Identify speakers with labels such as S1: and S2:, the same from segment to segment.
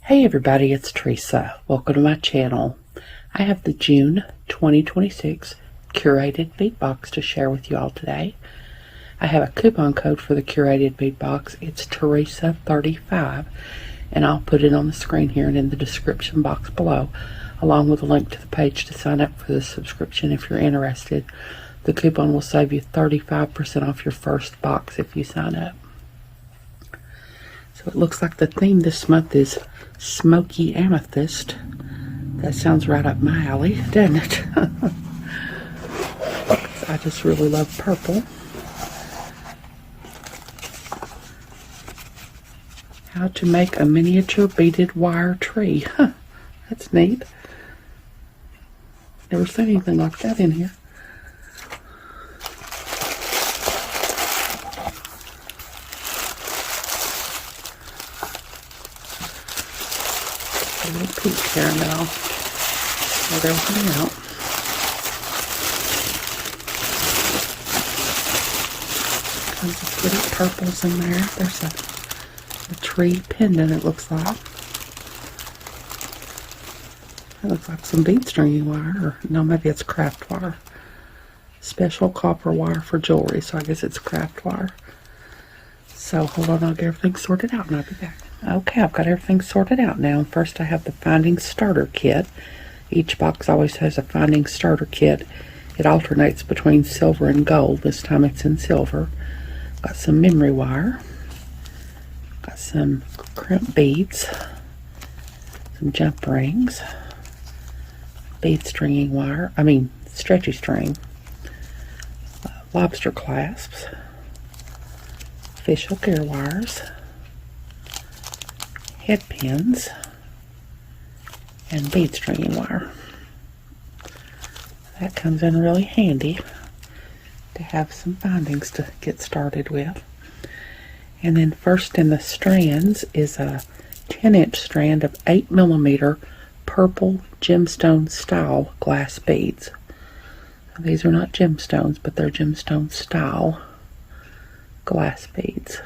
S1: Hey everybody, it's Teresa. Welcome to my channel. I have the June 2026 Curated Bead Box to share with you all today. I have a coupon code for the Curated Bead Box. It's Teresa35, and I'll put it on the screen here and in the description box below, along with a link to the page to sign up for the subscription if you're interested. The coupon will save you 35% off your first box if you sign up. So it looks like the theme this month is Smoky Amethyst. That sounds right up my alley, doesn't it? I just really love purple. How to make a miniature beaded wire tree. Huh, that's neat. Never seen anything like that in here. A little pink caramel. Let everything out. Tons of pretty purples in there. There's a tree pendant, it looks like. That looks like some bead stringing wire. Or no, maybe it's craft wire. Special copper wire for jewelry, so I guess it's craft wire. So hold on, I'll get everything sorted out and I'll be back. Okay, I've got everything sorted out now. First I have the Finding Starter Kit. Each box always has a Finding Starter Kit. It alternates between silver and gold. This time it's in silver. Got some memory wire. Got some crimp beads. Some jump rings. Bead stringing wire. Stretchy string. Lobster clasps. Official gear wires. Head pins, and bead stringing wire. That comes in really handy to have some findings to get started with. And then first in the strands is a 10-inch strand of 8mm purple gemstone style glass beads. Now, these are not gemstones, but they're gemstone style glass beads.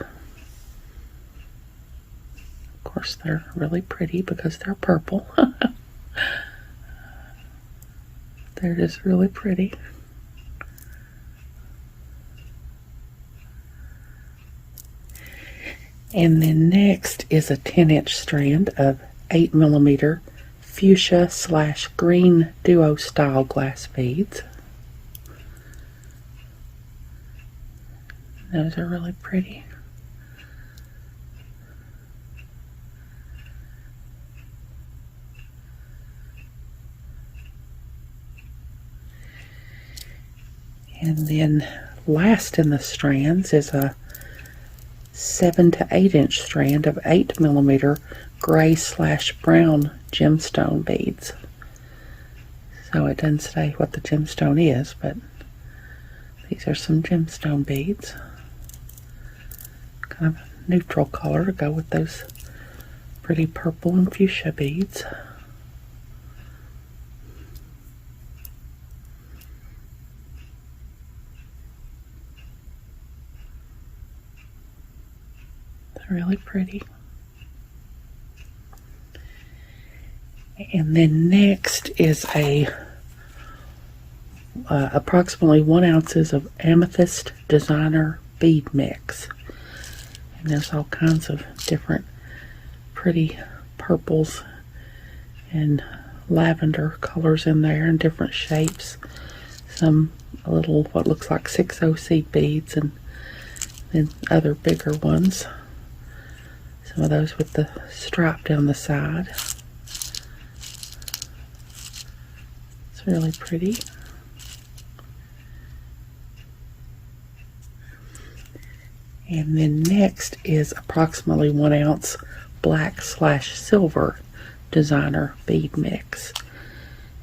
S1: Of course, they're really pretty because they're purple. They're just really pretty. And then next is a 10-inch strand of 8mm fuchsia / green duo style glass beads. Those are really pretty. And then last in the strands is a 7 to 8-inch strand of 8mm gray / brown gemstone beads. So it doesn't say what the gemstone is, but these are some gemstone beads. Kind of a neutral color to go with those pretty purple and fuchsia beads. Really pretty. And then next is a approximately 1 ounces of Amethyst designer bead mix. And there's all kinds of different pretty purples and lavender colors in there in different shapes. Some a little what looks like 6/0 seed beads, and then other bigger ones. Some of those with the stripe down the side. It's really pretty. And then next is approximately 1 ounce black / silver designer bead mix.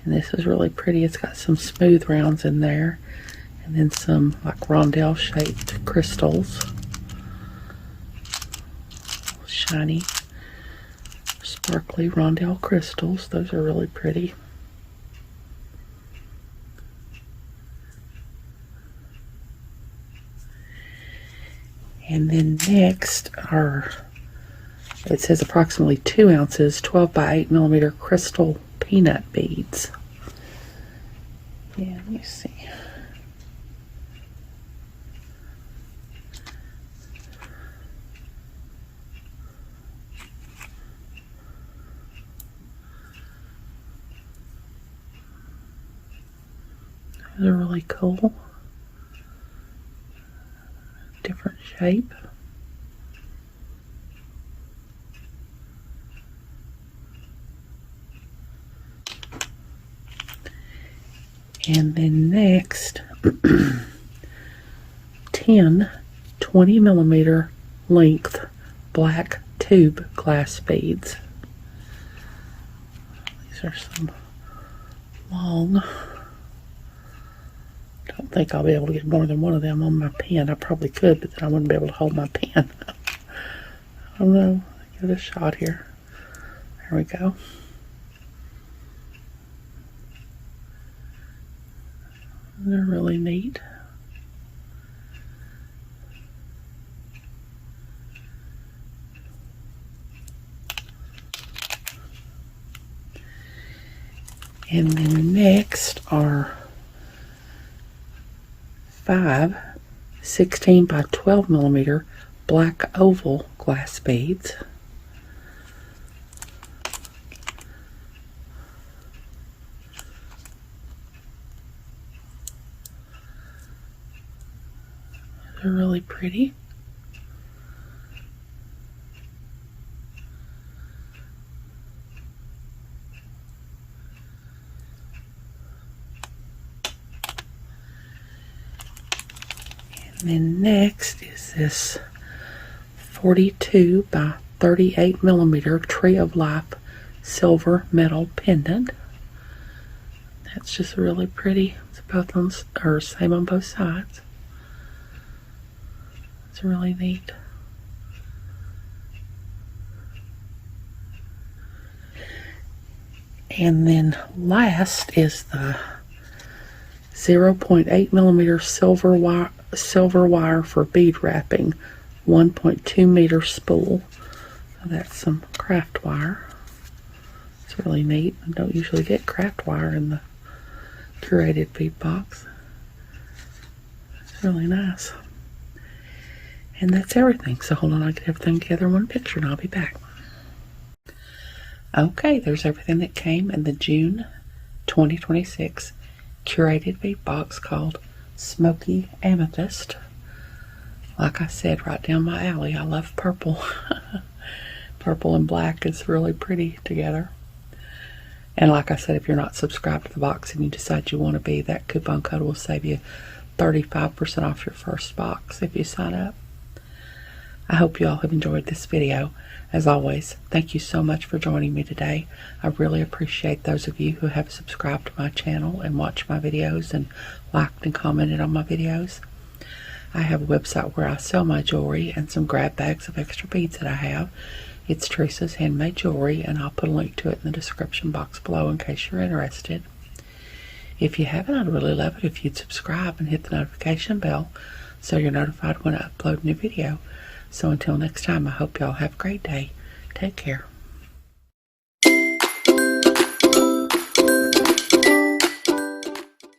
S1: And this is really pretty. It's got some smooth rounds in there, and then some like rondelle shaped crystals. Shiny, sparkly rondelle crystals. Those are really pretty. And then next are It says approximately 2 ounces, 12 by 8 millimeter crystal peanut beads. Yeah, let me see. They're really cool. Different shape. And then next, 10 20 millimeter length black tube glass beads. These are some long. Don't think I'll be able to get more than one of them on my pen. I probably could, but then I wouldn't be able to hold my pen. I don't know. Give it a shot here. There we go. They're really neat. And then next are 5 16 by 12 millimeter black oval glass beads. They're really pretty. And then next is this 42 by 38 millimeter Tree of Life silver metal pendant. That's just really pretty. It's both on, or same on both sides. It's really neat. And then last is the 0.8 millimeter silver wire for bead wrapping, 1.2 meter spool. So that's some craft wire. It's really neat. I don't usually get craft wire in the Curated bead box. It's really nice. And that's everything. So hold on, I'll get everything together in one picture and I'll be back. Okay, there's everything that came in the June 2026 Curated bead box called Smoky Amethyst. Like I said, right down my alley. I love purple. Purple and black is really pretty together. And like I said, if you're not subscribed to the box and you decide you want to be, that coupon code will save you 35% off your first box if you sign up. I hope you all have enjoyed this video. As always, thank you so much for joining me today. I really appreciate those of you who have subscribed to my channel and watched my videos and liked and commented on my videos. I have a website where I sell my jewelry and some grab bags of extra beads that I have. It's Teresa's Handmade Jewelry, and I'll put a link to it in the description box below in case you're interested. If you haven't, I'd really love it if you'd subscribe and hit the notification bell so you're notified when I upload a new video. So until next time, I hope y'all have a great day. Take care.